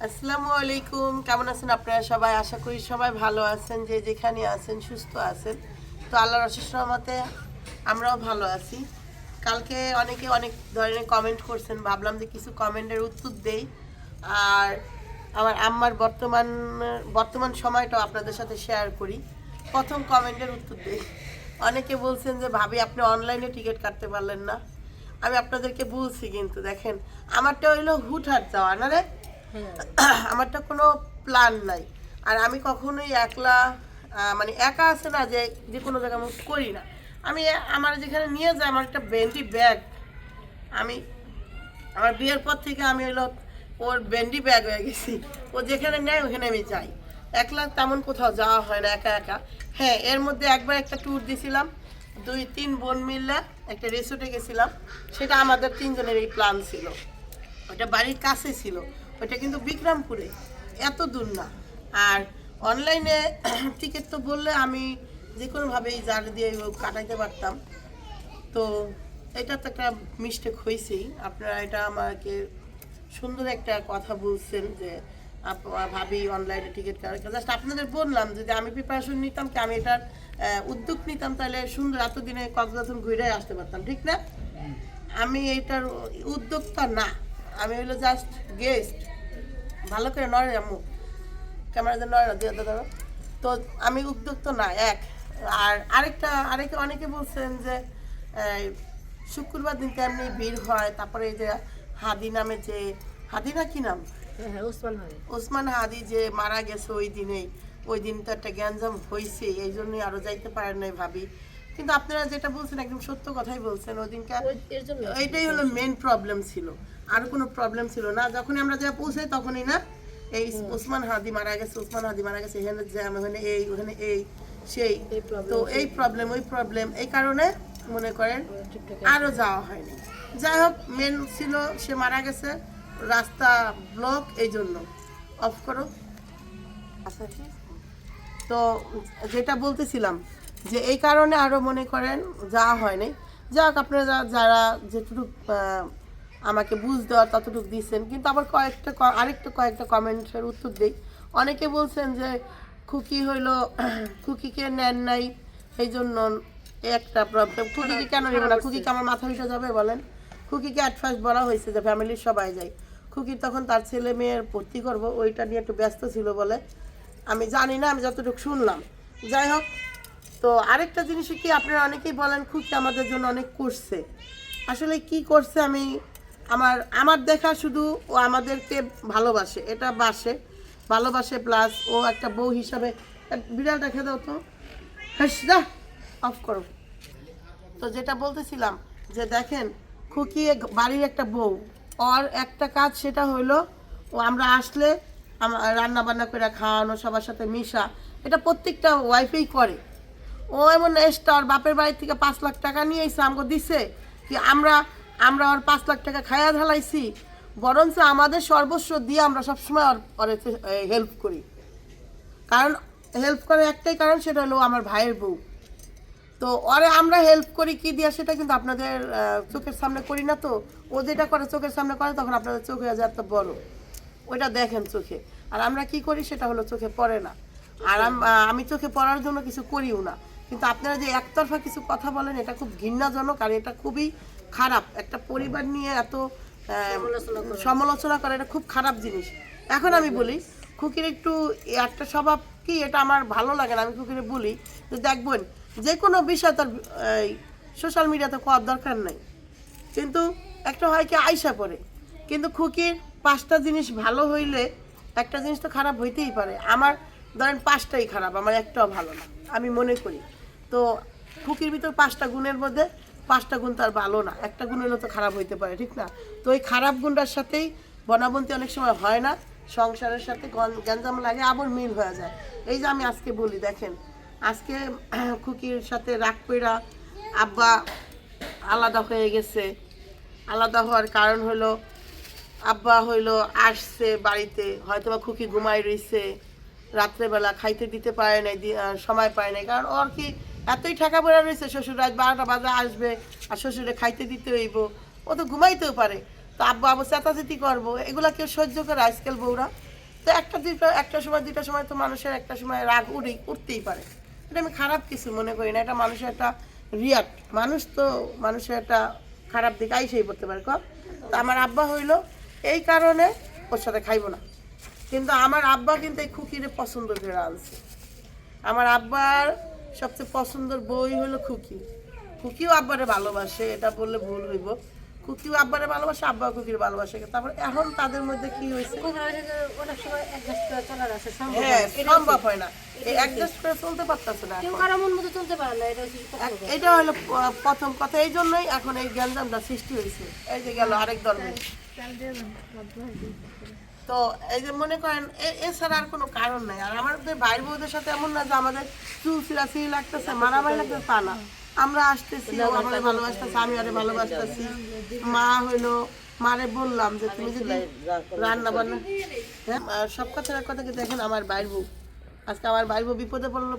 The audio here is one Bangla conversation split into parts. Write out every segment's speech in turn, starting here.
আসসালামু আলাইকুম, কেমন আছেন আপনারা সবাই? আশা করি সবাই ভালো আছেন, যে যেখানে আছেন সুস্থ আছেন। তো আল্লাহর অশেষ রহমতে আমরাও ভালো আছি। কালকে অনেকে অনেক ধরনের কমেন্ট করছেন, ভাবলাম যে কিছু কমেন্টের উত্তর দেই। আর আমার আম্মার বর্তমান সময়টাও আপনাদের সাথে শেয়ার করি। প্রথম কমেন্টের উত্তর দেই। অনেকে বলছেন যে ভাবি আপনি অনলাইনে টিকিট কাটতে পারলেন না। আমি আপনাদেরকে বলছি, কিন্তু দেখেন আমারটা হইলো হুটহাট যাওয়া না রে, আমারটা কোনো প্ল্যান নাই। আর আমি কখনোই একলা মানে একা আছে না যে যে কোনো জায়গায় মুভ করি না। আমি আমার যেখানে নিয়ে যাই, আমার একটা বেন্ডি ব্যাগ, আমি আমার বিয়ের পর থেকে আমি হলো ওর বেন্ডি ব্যাগ হয়ে গেছি। ও যেখানে নেয় ওখানে আমি যাই। একলা তেমন কোথাও যাওয়া হয় না একা একা। হ্যাঁ, এর মধ্যে একবার একটা ট্যুর দিয়েছিলাম, 2-3 বোন মিলে একটা রিসোর্টে গেছিলাম। সেটা আমাদের তিনজনের এই প্ল্যান ছিল। ওটা বাড়ির কাছে ছিল, ওটা কিন্তু বিক্রমপুরে, এত দূর না। আর অনলাইনে টিকিট তো বললে আমি যে কোনোভাবেই জার দিয়ে কাটাইতে পারতাম। তো এটা তো একটা মিস্টেক হয়েছেই। আপনারা এটা আমাকে সুন্দর একটা কথা বলছেন যে ভাবি অনলাইনে টিকিট কাটা। জাস্ট আপনাদের বললাম যদি আমি প্রিপারেশন নিতাম, কি আমি এটার উদ্যোগ নিতাম, তাহলে সুন্দর এতদিনে কক্সবাজার ঘুরে আসতে পারতাম, ঠিক না? আমি এইটার উদ্যোক্তা না, আমি হলো জাস্ট গেস্ট। ভালো করে নড়ে আম্মু, ক্যামেরা দিয়ে নড়ে দিয়ে ধরো। তো আমি উদ্যোক্তা না এক। আর আরেকে অনেকে বলছেন যে এই, শুক্রবার দিন তেমনি ভিড় হয়। তারপরে এই যে হাদি নামে যে, হাদি না কি নাম, ওসমান হাদি যে মারা গেছে ওই দিনেই, ওই দিন তো একটা গ্যাঞ্জাম হয়েছে, এই জন্যই আরো যাইতে পারেন নাই ভাবি। কিন্তু আপনারা যেটা বলছেন একদম সত্য কথাই বলছেন। ওই দিনকার এইটাই হলো মেন প্রবলেম ছিল, আর কোনো প্রবলেম ছিল না। যখন আমরা যা পৌঁছাই তখনই না এই ওসমান হাদি মারা গেছে, ওসমান হাদি মারা গেছে, এখানে জ্যাম, ওখানে এই, ওখানে এই সেই। তো এই প্রবলেম ওই প্রবলেম, এই কারণে মনে করেন আরো যাওয়া হয়নি। যাই হোক, মেন ছিল সে মারা গেছে, রাস্তা ব্লক, এই জন্য। অফ করো। আচ্ছা, ঠিক। তো যেটা বলতেছিলাম যে এই কারণে আরও মনে করেন যাওয়া হয়নি। যাক, আপনারা যারা যেটুকু আমাকে বুঝ দেওয়ার ততটুকু দিচ্ছেন। কিন্তু আবার কয়েকটা কমেন্টের উত্তর দিই। অনেকে বলছেন যে খুকি হইল খুকিকে নেন নাই, এই জন্য একটা প্রবলেম। খুকিকে কেন নেব না? খুকিকে আমার মাথা উঠে যাবে বলেন? খুকিকে অ্যাট ফার্স্ট বলা হয়েছে যে ফ্যামিলির সবাই যায়। খুকি তখন তার ছেলে মেয়ের ভর্তি করবো, ওইটা নিয়ে একটু ব্যস্ত ছিল বলে আমি জানি না, আমি যতটুকু শুনলাম। যাই হোক, তো আরেকটা জিনিস কি, আপনারা অনেকেই বলেন খুকি আমাদের জন্য অনেক করছে। আসলে কি করছে, আমি আমার আমার দেখা শুধু ও আমাদেরকে ভালোবাসে, এটা ভালোবাসে, প্লাস ও একটা বউ হিসাবে। বিড়ালটা খেয়ে দাও তো, হাসদা, অফ করো। তো যেটা বলতেছিলাম যে দেখেন, খুকি বাড়ির একটা বউ, ওর একটা কাজ সেটা হইলো ও আমরা আসলে রান্না বান্না করে খাওয়ানো, সবার সাথে মিশা, এটা প্রত্যেকটা ওয়াইফেই করে। ও এমন এসটা ওর বাপের বাড়ি থেকে 5 লাখ টাকা নিয়ে এসে আমাকে দিছে কি আমরা আমরা ওর 5 লাখ টাকা খাইয়া ঢালাইছি, বরঞ্চ আমাদের সর্বস্ব দিয়ে আমরা সবসময় ওর হেল্প করি। কারণ হেল্প করে একটাই কারণ, সেটা হলো আমার ভাইয়ের বউ। তো ওরে আমরা হেল্প করি কি দিয়া, সেটা কিন্তু আপনাদের চোখের সামনে করি না। তো ও যেটা করে চোখের সামনে করে, তখন আপনাদের চোখে যায় এত বড়, ওইটা দেখেন চোখে। আর আমরা কি করি সেটা হলো চোখে পড়ে না। আর আমি চোখে পড়ার জন্য কিছু করিও না। কিন্তু আপনারা যে একতরফা কিছু কথা বলেন, এটা খুব ঘৃণাজনক, আর এটা খুবই খারাপ। একটা পরিবার নিয়ে এত সমালোচনা করে, এটা খুব খারাপ জিনিস। এখন আমি বলি, খুকির একটু একটা স্বভাব কি, এটা আমার ভালো লাগে না। আমি খুকিরে বলি যে দেখবেন, যে কোনো বিষয় তার সোশ্যাল মিডিয়াতে কোয়ার দরকার নাই, কিন্তু একটা হয় কি আইসা পড়ে। কিন্তু খুকির 5টা জিনিস ভালো হইলে একটা জিনিস তো খারাপ হইতেই পারে। আমার ধরেন 5টাই খারাপ, আমার একটাও ভালো না, আমি মনে করি। তো খুকির ভিতর 5টা গুণের মধ্যে 5টা গুণ তার ভালো না, একটা গুণ হলেও তো খারাপ হইতে পারে, ঠিক না? তো এই খারাপ গুণটার সাথেই বনাবন্তি অনেক সময় হয় না, সংসারের সাথে গ্যাঞ্জাম লাগে, আবার মিল হয়ে যায়। এই যে আমি আজকে বলি, দেখেন আজকে খুকির সাথে রাগ কইরা আব্বা আলাদা হয়ে গেছে। আলাদা হওয়ার কারণ হলো আব্বা হইলো আসছে বাড়িতে, হয়তো বা খুকি ঘুমাই রইছে, রাত্রেবেলা খাইতে দিতে পারে নাই, সময় পায় নাই। কারণ ওর কি এতই ঠেকা পড়া রয়েছে, শ্বশুর রাত 12টা বাজে আসবে আর শ্বশুরে খাইতে দিতে হইব, ও তো ঘুমাইতেও পারে। তো আব্বা চেঁচাচেতি করবো, এগুলা কেউ সহ্য করে আজকাল বউরা? তো একটা সময় দুইটা সময় তো মানুষের একটা সময় রাগ উঠতেই পারে। এটা আমি খারাপ কিছু মনে করি না, এটা মানুষের একটা রিয়াক্ট, মানুষের একটা খারাপ দিক আইসেই পড়তে পারে কম। তো আমার আব্বা হইলো এই কারণে ওর সাথে খাইবো না, কিন্তু আমার আব্বা কিন্তু এই খুকিরে পছন্দ করে আনছে। আমার আব্বার সবচেয়ে পছন্দের বই হলো খুকি। খুকিও আব্বারে ভালোবাসে, এটা বললে ভুল হইব। খুকিও আব্বারে ভালোবাসে, আব্বা খুকির ভালোবাসে। তারপর এখন তাদের মধ্যে কি হয়েছে, হ্যাঁ সম্ভব হয় না, অ্যাডজাস্ট করে চলতে পারতেছে না। এটা হলো প্রথম কথা, এই জন্যই এখন এই গ্যাঞ্জামটা সৃষ্টি হয়েছে। এই যে গেল আরেক দল, তো এই যে মনে করেন এছাড়া আর কোনো কারণ নাই। আর আমাদের ভাই বোনদের সাথে এমন না যে আমাদের চুল চিরাচিরি লাগতেছে, মারামারি লাগতেছে, তা না। আমরা আসতেছি, ও আমারে ভালোবাসতেছে, আমি আরে ভালোবাসতেছি। মা হইলো, মারে বললাম যে তুমি যদি রান্না বান্না, হ্যাঁ সব কথার এক কথা কি দেখেন, আমার বাইর বউ আজকে আমার বাইর বউ বিপদে পড়লো,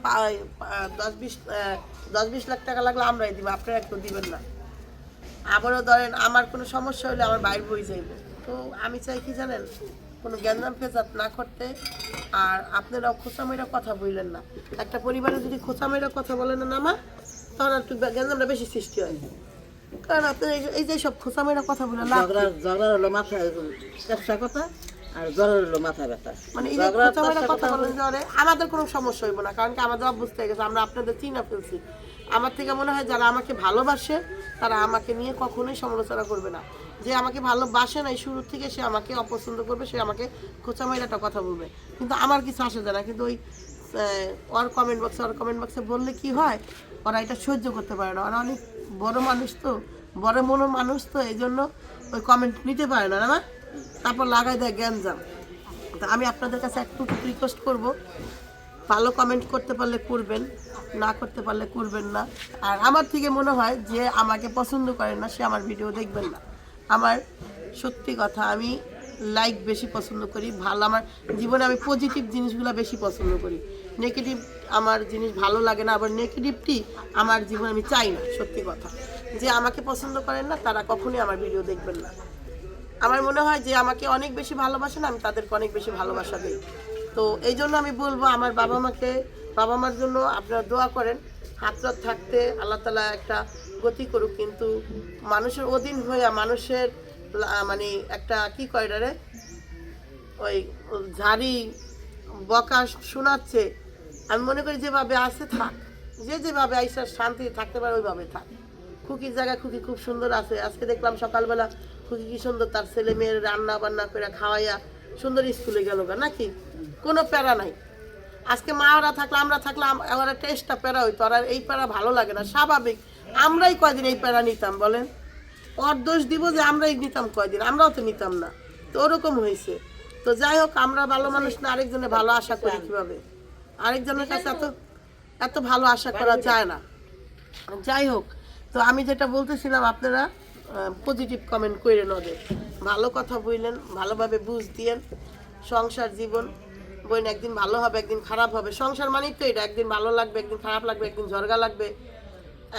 10-20 লাখ টাকা লাগলে আমরাই দিব, আপনারা একটু দিবেন না। আবারও ধরেন আমার কোনো সমস্যা হলে আমার বাইর বই যাইব। তো আমি চাই কি জানেন, কোনো গ্যাঞ্জাম ফেসাদ না করতে। আর আপনারাও খোঁচামেরা কথা বললেন না। একটা পরিবারে যদি খোঁচামেরা কথা বলেন না মা, তখন একটু গ্যাঞ্জামটা বেশি সৃষ্টি হয়। কারণ আপনার এই যে সব খোঁচামেরা কথা বলেন না, ঝগড়া হলো মাথায় ব্যবসা কথা, আর জ্বর হলো মাথা ব্যথা। মানে এই যে খোঁচামেরা কথা বলেন জ্বরে আমাদের কোনো সমস্যা হইব না, কারণ কি আমাদের অভ্যস্ত হয়ে গেছে, আমরা আপনাদের চিনা ফেলছি। আমার থেকে মনে হয় যারা আমাকে ভালোবাসে তারা আমাকে নিয়ে কখনোই সমালোচনা করবে না। যে আমাকে ভালোবাসে না, এই শুরু থেকে সে আমাকে অপছন্দ করবে, সে আমাকে খোঁচামেরাটা কথা বলবে, কিন্তু আমার কিছু আসে যায় না। কিন্তু ওই ওর কমেন্ট বক্সে বললে কি হয়, ওরা এটা সহ্য করতে পারে না। ওরা অনেক বড় মানুষ তো, বড় মনের মানুষ তো, এই জন্য ওই কমেন্ট নিতে পারে না না, তারপর লাগাই দেয় গ্যাঞ্জাম। তো আমি আপনাদের কাছে একটু রিকোয়েস্ট করবো, ভালো কমেন্ট করতে পারলে করবেন, না করতে পারলে করবেন না। আর আমার থেকে মনে হয় যে আমাকে পছন্দ করেন না, সে আমার ভিডিও দেখবেন না। আমার সত্যি কথা, আমি লাইক বেশি পছন্দ করি, ভালো আমার জীবনে আমি পজিটিভ জিনিসগুলো বেশি পছন্দ করি। নেগেটিভ আমার জিনিস ভালো লাগে না, আবার নেগেটিভটি আমার জীবনে আমি চাই না। সত্যি কথা, যে আমাকে পছন্দ করেন না তারা কখনোই আমার ভিডিও দেখবেন না। আমার মনে হয় যে আমাকে অনেক বেশি ভালোবাসেন, আমি তাদেরকে অনেক বেশি ভালোবাসা দিই। তো এই জন্য আমি বলবো, আমার বাবা মার জন্য আপনারা দোয়া করেন, হাত থাকতে আল্লাহ তাআলা একটা গতি করুক। কিন্তু মানুষের অধীন হইয়া মানুষের মানে একটা কি কয় রে, ওই ঝাড়ি বকা শোনাচ্ছে। আমি মনে করি যেভাবে আছে থাক, যেভাবে আইসা শান্তি থাকতে পারে ওইভাবে থাক। খুকির জায়গায় খুকি খুব সুন্দর আছে। আজকে দেখলাম সকালবেলা খুকি কি সুন্দর তার ছেলে মেয়ের রান্না বান্না করে খাওয়াইয়া সুন্দর স্কুলে গেল নাকি, কোনো প্যারা নাই। আজকে মা ওরা থাকলে আমরা থাকলে ওরা টেস্টটা প্যারা হইতো, আর এই প্যারা ভালো লাগে না, স্বাভাবিক। আমরাই কয়দিন এই প্যারা নিতাম বলেন, ওর দোষ দিব যে আমরাই নিতাম কয়দিন, আমরাও তো নিতাম না। তো ওরকম হয়েছে। তো যাই হোক, আমরা ভালো মানুষ না, আরেকজনের ভালো আশা করি কিভাবে? আরেকজনের কাছে এত ভালো আশা করা যায় না। যাই হোক, তো আমি যেটা বলতেছিলাম, আপনারা পজিটিভ কমেন্ট করেন, ওদের ভালো কথা বললেন, ভালোভাবে বুঝ দিয়েন। সংসার জীবন বইন, একদিন ভালো হবে একদিন খারাপ হবে। সংসার মানেই তো এটা, একদিন ভালো লাগবে একদিন খারাপ লাগবে, একদিন ঝরগা লাগবে,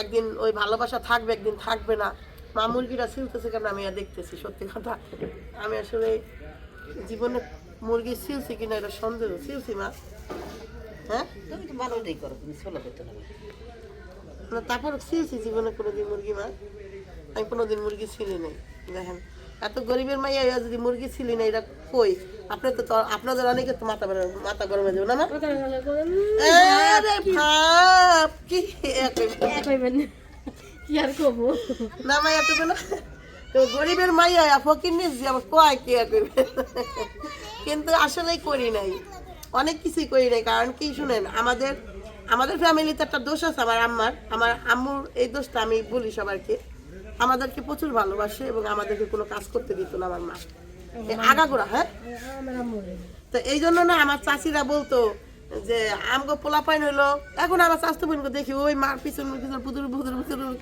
একদিন ওই ভালোবাসা থাকবে একদিন থাকবে না। মা মুরগিটা ছিলতেছে কেন আমি আর দেখতেছি। সত্যি কথা, আমি আসলে জীবনে মুরগি ছিলছি কিনা এটা সন্দেহ। ছিলছি মা, হ্যাঁ তারপর ছিলছি জীবনে কোনোদিন মুরগি মা, আমি কোনোদিন মুরগি ছিলি নাই। দেখেন এত গরিবের মাইয়া যদি মুরগি ছিলি না, এটা কই? আপনি তো আপনাদের অনেকে তো মাথা গরম হয়ে যাবে না মা। কি আর করবো না মাইয়া, তো না তো গরিবের মাইয়া ফকির নিয়েছি আবার কয় কি আর করবে। কিন্তু আসলেই করি নাই, অনেক কিছুই করি নাই। কারণ কি শুনেন, আমাদের ফ্যামিলিতে একটা দোষ আছে। আমার আম্মুর এই দোষটা আমি বলি সবাইকে, আমাদেরকে প্রচুর ভালোবাসে এবং আমাদেরকে কোনো কাজ করতে দিত না আমার মা, আগাগোড়া। হ্যাঁ, তো এই জন্য না আমার চাচিরা বলতো যে আমগো পোলা পাইন হইলো। এখন আমার চাষতো বোনকে দেখি ওই মার পিছন পুতুর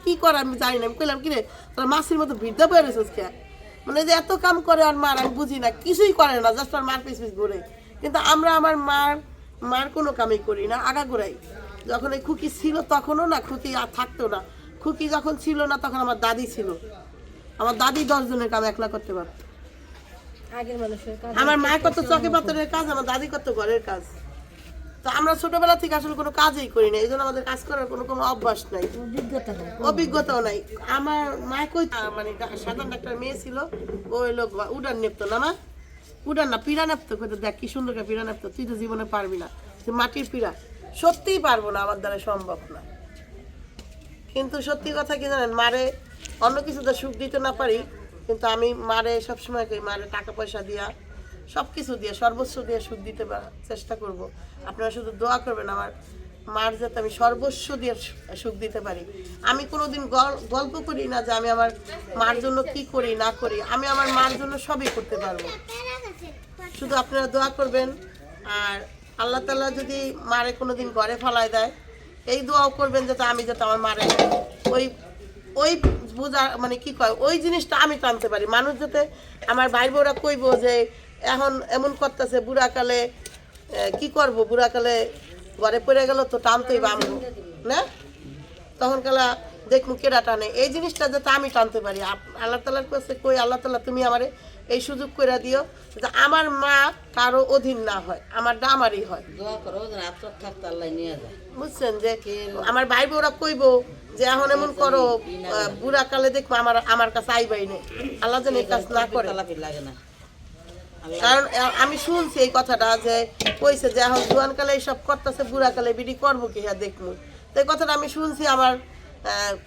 কি করে আমি জানি না। আমি কইলাম কিরে তোর মাসির মতো ভিড়তে পেরেছিস কে? মানে যে এত কাম করে আর মার, আমি বুঝি না, কিছুই করে না, জাস্ট আর মার পিছ ঘুরে। কিন্তু আমরা আমার মার কোনো কামই করি না, আগাগোড়াই। যখন এই খুকি ছিল তখনও না, খুকি আর থাকতো না। খুকি যখন ছিল না তখন আমার দাদি ছিল। আমার দাদি 10 জনের কাম একলা করতে পারত। আগের মানুষের কাজ আমার মা কত চকে পাথরের কাজ, আমার দাদি কত ঘরের কাজ। তো আমরা ছোটবেলা থেকে আসলে কোনো কাজই করি না, এই জন্য আমাদের কাজ করার কোনো অভ্যাস নাই, অভিজ্ঞতাও নাই। আমার মা কই মানে সাধারণ একটা মেয়ে ছিল, ও হইলো উডান নেপতো না, মা উডান না পিড়া নেপতো, কইতো দেখ কি সুন্দর করে পিড়া নেপতো, তুই তো জীবনে পারবি না, তুই মাটির পিড়া। সত্যিই পারবো না, আমার দ্বারা সম্ভব না। কিন্তু সত্যি কথা কি জানেন, মারে অন্য কিছুতে সুখ দিতে না পারি, কিন্তু আমি মারে সবসময় কই মারে টাকা পয়সা দিয়া সব কিছু দিয়ে সর্বস্ব দিয়ে সুখ দিতে চেষ্টা করব। আপনারা শুধু দোয়া করবেন আমার মার যাতে আমি সর্বস্ব দিয়ে সুখ দিতে পারি। আমি কোনোদিন গল্প করি না যে আমি আমার মার জন্য কি করি না করি, আমি আমার মার জন্য সবই করতে পারবো। শুধু আপনারা দোয়া করবেন, আর আল্লাহ তাআলা যদি মারে কোনোদিন ঘরে ফালায় দেয়, এই দোয়াও করবেন যাতে আমি যাতে আমার মারে ওই ওই বোঝা মানে কি কয় ওই জিনিসটা আমি টানতে পারি। মানুষ যাতে আমার ভাই বোরা কইব যে এখন এমন করতেছে, বুড়াকালে কি করব, বুড়াকালে ঘরে পড়ে গেল তো টানতেই বামবো না, তখন কালা দেখবো কেডা টানে, এই জিনিসটা যাতে আমি টানতে পারি। আল্লাহ তাআলার কাছে কই, আল্লাহ তাআলা তুমি আমারে এই সুযোগ করে দিও যে আমার মা কারো অধীন না হয়, আমারটা আমারই হয়। দোয়া করো যেন আত্মক থাকতে আল্লাহ নিয়ে যায়। বুঝছেন যে আমার ভাই বোরা কইব যে এখন এমন করো, বুড়া কালে দেখবো আমার কাছে আইবাই নেই, আল্লাহ যেন এই কাজ না করে। লাগে না, কারণ আমি শুনছি এই কথাটা যে কইছে যে এখন জোয়ান কালে এইসব করতেছে, বুড়া কালে বিডি করবো কি হ্যাঁ দেখবো। তো এই কথাটা আমি শুনছি আমার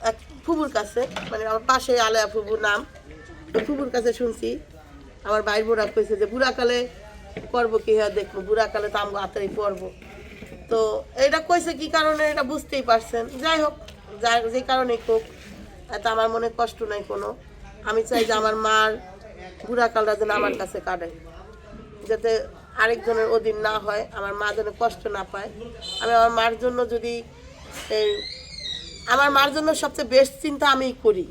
এক ফুবুর কাছে, মানে আমার পাশে আলেয়া ফুবুর নাম, তো ফুবুর কাছে শুনছি আমার ভাই বোরা কইছে যে বুড়া কালে করবো কি হ্যাঁ দেখবো, বুড়া কালে তো আমগো হাতেই পড়বো। তো এইটা কইছে কি কারণে এটা বুঝতেই পারছেন। যাই হোক, যে কারণে হোক, এতে আমার মনে কষ্ট নাই কোনো। আমি চাই যে আমার মার বুড়াকালটা যেন আমার কাছে কাটে, যাতে আরেকজনের অধীন না হয়, আমার মা যেন কষ্ট না পায়। আমি আমার মার জন্য যদি আমার মার জন্য সবচেয়ে বেস্ট চিন্তা আমিই করি,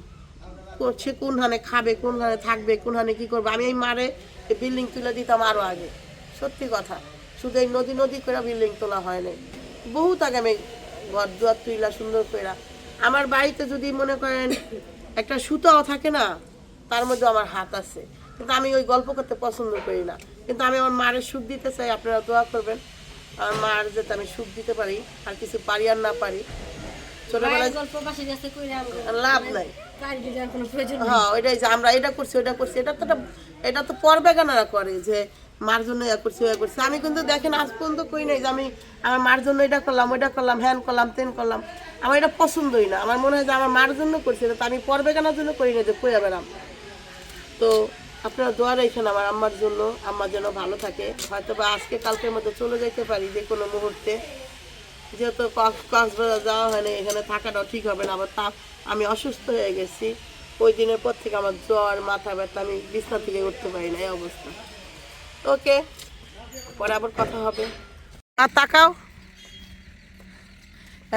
সে কোনখানে খাবে, কোনখানে থাকবে, কোনখানে কী করবে। আমি এই মারে বিল্ডিং তুলে দিতাম আরও আগে, সত্যি কথা। শুধু এই নদী নদী করে বিল্ডিং তোলা হয় নাই, বহুত আগে আমি ঘর দুয়ার তুইলা সুন্দর করে। আমার বাড়িতে যদি মনে করেন একটা সুতাও থাকে না, তার মধ্যে আমার হাত আছে, কিন্তু আমি ওই গল্প করতে পছন্দ করি না। কিন্তু আমি আমার মায়ের সুখ দিতে চাই, আপনারা দোয়া করবেন আমার মার যাতে আমি সুখ দিতে পারি, আর কিছু পারি আর না পারি। ছোটবেলায় লাভ নাই, হ্যাঁ ওইটাই যে আমরা এটা করছি ওইটা করছি, এটা তো পরবেগানারা করে যে মার জন্য ইয়া করছি ওয়া করছি। আমি কিন্তু দেখেন আজ পর্যন্ত কই নাই যে আমি আমার মার জন্য এটা করলাম ওইটা করলাম, হ্যান করলাম তেন করলাম, আমার এটা পছন্দই না। আমার মনে হয় যে আমার মার জন্য করছি, এটা তো আমি পরবেগানার জন্য করি না যে কইয়া বেড়াম। তো আপনারা দোয়া রাখেন আমার আম্মার জন্য, আম্মা যেন ভালো থাকে। হয়তো বা আজকে কালকের মধ্যে চলে যেতে পারি যে কোনো মুহূর্তে, যেহেতু কক্সবাজার যাওয়া হয় না, এখানে থাকাটাও ঠিক হবে না। আবার আমি অসুস্থ হয়ে গেছি, ওই দিনের পর থেকে আমার জ্বর মাথা ব্যথা, আমি বিছনা থেকে উঠতে পারি না, এই অবস্থা। ওকে, পরে আবার কথা হবে। আর তাকাও,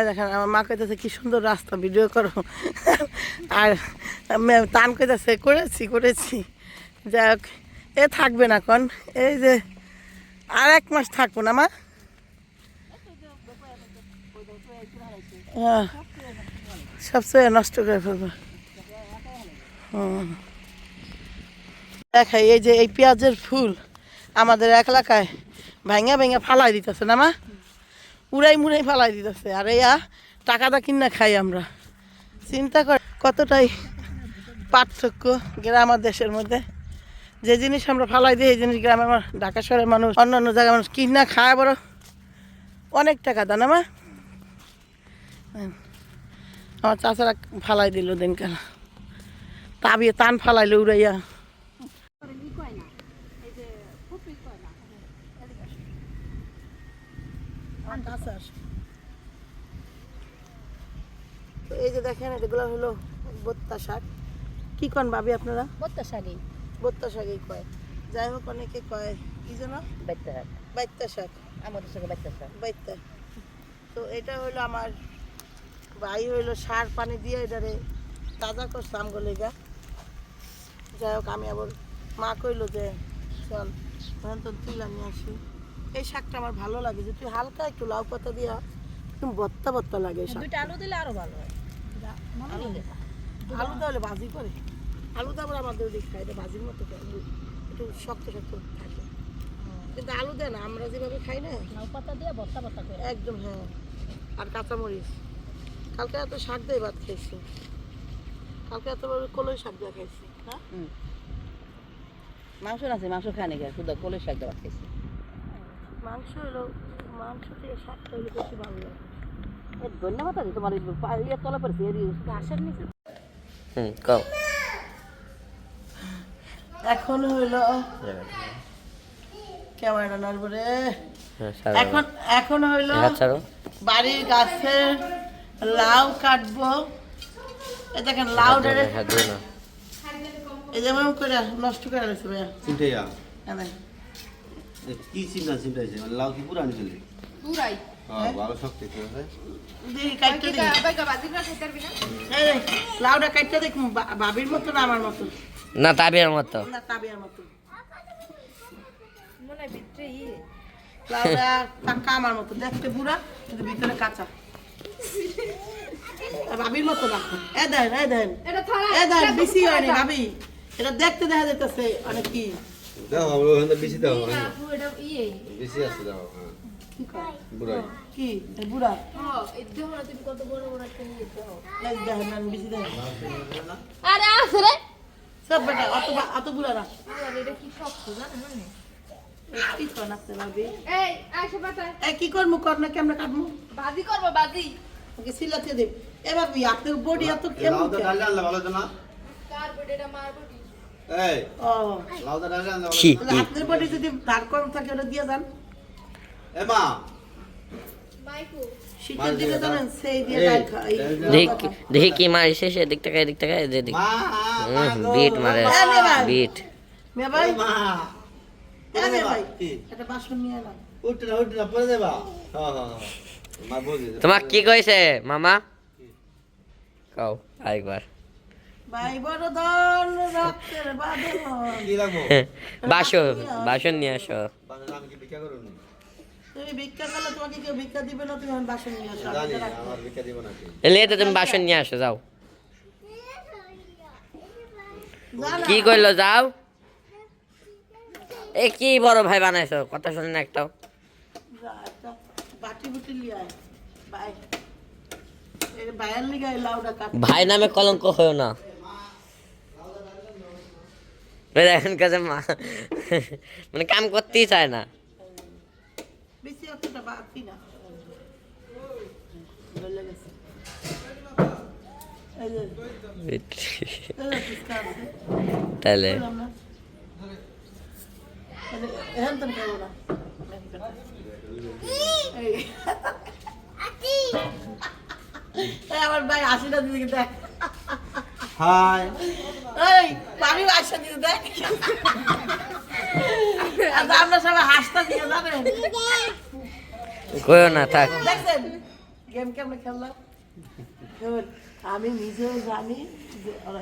দেখেন আমার মা কইতেছে কি সুন্দর রাস্তা, ভিডিও করো। আর টান কইতেছে করেছি। যাই হোক, এ থাকবে না কন, এই যে আর 1 মাস থাকবো না মা। হ্যাঁ, সবচেয়ে নষ্ট করে ফেলবো। দেখাই এই যে এই পেঁয়াজের ফুল আমাদের এলাকায় ভাঙা ভেঙে ফালাই দিতেছে না মা, উড়াই মুড়াই ফালাই দিতেছে। আর এইয়া টাকাটা কিনা খাই আমরা। চিন্তা কর কতটাই পার্থক্য গ্রাম আর দেশের মধ্যে। যে জিনিস আমরা ফালাই দিই এই জিনিস গ্রামের ঢাকা শহরের মানুষ, অন্য জায়গায় মানুষ কিনা খায়, বড় অনেক টাকা দানা মা। আমার চাচারা ফালাই দিল দিনকাল, তাবিয়ে টান ফালাইলো উড়াইয়া। এই যে দেখেন এগুলো হলো বত্তা শাক। কি কন ভাবি আপনারা? বত্তা শাকই কয়। যাই হোক, অনেকে কয় কি যেন বাইত্তা শাক, আমাদের সঙ্গে বাইত্তা। তো এটা হইলো আমার ভাই হইলো সার পানি দিয়ে এটারে তাজা করছে আমগুলিগা। যাই হোক, আমি আবার মা কইলো যে চল তো তুইলা নিয়ে আসি। এই শাকটা আমার ভালো লাগে, যে তুই হালকা একটু লাউ পাতা দিয়া একদম বত্তা বত্তা লাগে। আলু দিলে আরো ভালো হয়। আলু তাহলে ভাজি করে, আলু তো আবার আমাদের ওদিক খাই, এটা ভাজির মতো একটু শক্ত শক্ত থাকে, কিন্তু আলু দেয় না, আমরা যেভাবে খাই না লাউ পাতা দিয়ে ভর্তা ভর্তা করে একদম। হ্যাঁ, আর কাঁচামরিচ। কালকে এত শাক দিয়ে ভাত খাইছি, কালকে এত কলই শাক দিয়ে খাইছি। হ্যাঁ, মাংস আছে, মাংস খায় নাকি শুধু কলের শাক দেওয়া খেয়েছি। মাংস হলো, মাংস থেকে শাকটা হলে বেশি ভালো লাগে। ধন্যবাদ আছে তোমার ইয়ে তলা পড়েছে ঘাসের নিচে কও এখন হইলো ক্যামেরা নাড়বরে। হ্যাঁ এখন এখন হইলো ছাড়ো বাড়ির গাছের লাউ কাটবো। এই দেখেন লাউ ডারে হাত দিও না এই যেমন করে নষ্ট করে দিয়েছে ভাইয়া। চিন্তাইয়া হ্যাঁ, কি চিন্তাইছে মানে লাউ কি পুরানি চলে পুরাই হ্যাঁ ভালো শক্তি আছে দেখি কাটতে দেখি। এই দেখ, লাউটা কাটতে দেখ, ভাবির মতো না আমার মতো না তাবিয়ার মতো না, তাবিয়ার মতো। মনে হয় ভিতরে লাউটা পাক্কা আমার মতো, দেখতে বুড়া কিন্তু ভিতরে কাঁচা। আর ভাবির মতো না। এ দেন, এ দেন, এ দেন, বেশি হয়নি ভাবি, এটা দেখতে দেখা যাইতেছে অনেক কি। দাও আমরা ওখানে বেশি দাও আপু এটা বেশি আছে দাও হ্যাঁ কি কয়? বুড়াই কি এ বুড়া? এই দেখো না তুমি কত বড় বড় একটা নিয়ে যাও এই দেখেন না, বেশি দেখেন আরে আছে রে সব বেটা, অত বুড়া না। আরে এটা কি শক্ত জানো মানে এ কি করেন আপনি ভাবি? এই আইসা বাতায় এ কি করবো, কর না কেমন কাটবো? বাজি করব বাজি ওকে সিলাতে দেব। এ ভাবি আপনার বডি এত কেমন? লাউটা ডালে আনলে ভালো তো না কার বডিটা মার বডি এই ও, লাউটা ডালে আনলে ভালো কি তাহলে আপনার বডি যদি ধার কম থাকে ওটা দিয়ে যান। এ মা মাইকু শীতের দিনে জানেন সেই দিয়ে এই, গায়ে খাই। দেখি দেখি কি মারিছে সে দিক থেকে এদিক থেকে এদিক মা মা গো। বিট মারে এ মে ভাই, বিট মে ভাই, এই মা এ মে ভাই, কি একটা বাসন নিয়ে এলাম। উঠ না পরে দেবা হ্যাঁ হ্যাঁ হ্যাঁ। মা বুঝি তোমাক কি কইছে মামা কও আরেকবার ভাই বড় ধন রক্তের বাঁধন। কি লাগবো বাসন নিয়ে আসো বাজারে আমি কি ভিক্ষা করুন তুমি ভিক্ষা করলে তোমাকে কেউ ভিক্ষা দিবে না, তুমি এখন বাসন নিয়ে আসো। জানি আমার ভিক্ষা দিব নাকি এলে তো তুমি বাসন নিয়ে আসো যাও জানা? কি কইলো যাও এ কি বড় ভাই বানাইছো কথা শুনে না একটাও যা, একটা বাটি বুটি লিয়ে আয়। ভাই, এই ভাইয়ের লিগে এই লাউটা কাট। ভাই নামে কলঙ্ক হয়েও না ওই দেখেন কাছে মানে কাম করতেই চায় না বেশি অতটা বাকি না। গলে গেছে। এই যে, এই যে ফুচকা আছে। তাহলে বললাম না? এখন তো খাবো না। এই। এই আমার ভাই হাসিটা দিদি দেখ। হাই এই আমি হাসিটা দিদি দেখ। আর আমরা সবাই হাসটা দিয়ে যাবেন। কইও না থাক দেখছেন গেম কেমন খেললাম? আমি নিজেও জানি যে ওরা